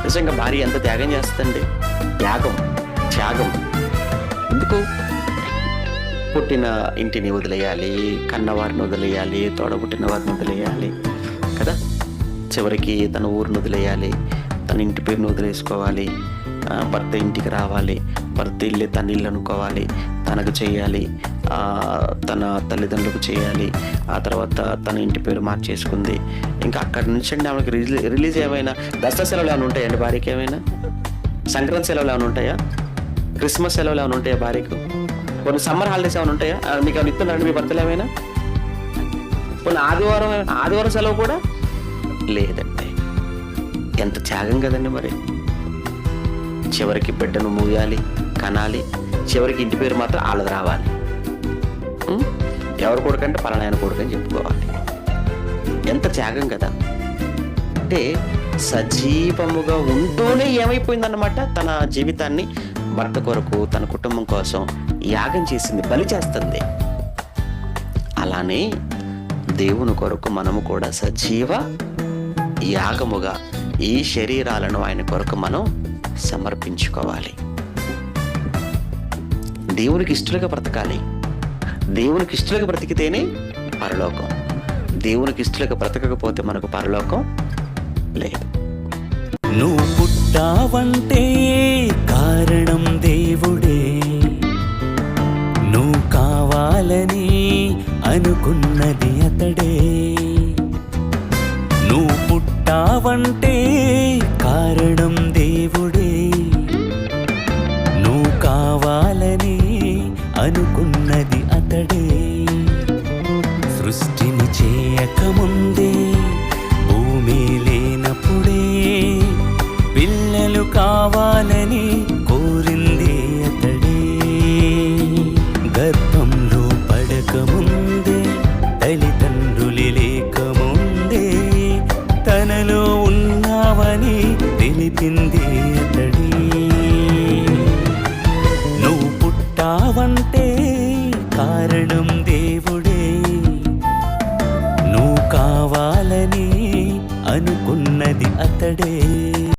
నిజంగా భార్య ఎంత త్యాగం చేస్తుందండి. త్యాగం, త్యాగం. ఎందుకు? పుట్టిన ఇంటిని వదిలేయాలి, కన్నవారిని వదిలేయాలి, తోడబుట్టిన వారిని వదిలేయాలి కదా. చివరికి తన ఊరిని వదిలేయాలి, తన ఇంటి పేరుని వదిలేసుకోవాలి, భర్త ఇంటికి రావాలి, భర్త ఇల్లే తన ఇల్లు అనుకోవాలి, తనకు చేయాలి, తన తల్లిదండ్రులకు చేయాలి, ఆ తర్వాత తన ఇంటి పేరు మార్చేసుకుంది. ఇంకా అక్కడి నుంచి అండి ఆమెకి రిలీజ్ ఏమైనా దసరా సెలవులు ఏమైనా ఉంటాయండి భార్యకి? ఏమైనా సంక్రాంతి సెలవులు ఏమైనా ఉంటాయా? క్రిస్మస్ సెలవులు ఏమైనా ఉంటాయా భార్యకు? కొన్ని సమ్మర్ హాలిడేస్ ఏమైనా ఉంటాయా? మీకు ఏమైనా ఇస్తున్నారండి మీ భర్తలు ఏమైనా? కొన్ని ఆదివారం సెలవు కూడా లేదండి. ఎంత త్యాగం కదండి మరి. చివరికి బిడ్డను మూయాలి, కనాలి, చివరికి ఇంటి పేరు మాత్రం వాళ్ళది రావాలి. ఎవరి కొడుకంటే పలానాయన కొడుకు అని చెప్పుకోవాలి. ఎంత త్యాగం కదా. అంటే సజీవముగా ఉంటూనే ఏమైపోయిందన్నమాట, తన జీవితాన్ని భర్త కొరకు, తన కుటుంబం కోసం యాగం చేసింది, బలి చేస్తుంది. అలానే దేవుని కొరకు మనము కూడా సజీవ యాగముగా ఈ శరీరాలను ఆయన కొరకు మనం సమర్పించుకోవాలి. దేవునికి ఇష్టలుగా బ్రతకాలి. దేవునికి ఇష్టలుగా బ్రతికితేనే పరలోకం. దేవునికి ఇష్టలుగా బ్రతకకపోతే మనకు పరలోకం లేదు. నువ్వు పుట్టావంటే కారణం దేవుడే, నువ్వు కావాలని అనుకున్నది అతడే. నువ్వు పుట్టావంటే కారణం దేవుడే, నువ్వు కావాలని అనుకున్నది అతడే. సృష్టిని చేయకముందే, భూమి లేనప్పుడే పిల్లలు కావాలని కోరింది అతడే. గర్భంలో పడకముందే, తల్లిదండ్రులు లేకముందే తనలో ఉన్నావని తెలిపింది అతడే. నువ్వు పుట్టావంటే కారణం దేవుడే, నువ్వు కావాలని అనుకున్నది అతడే.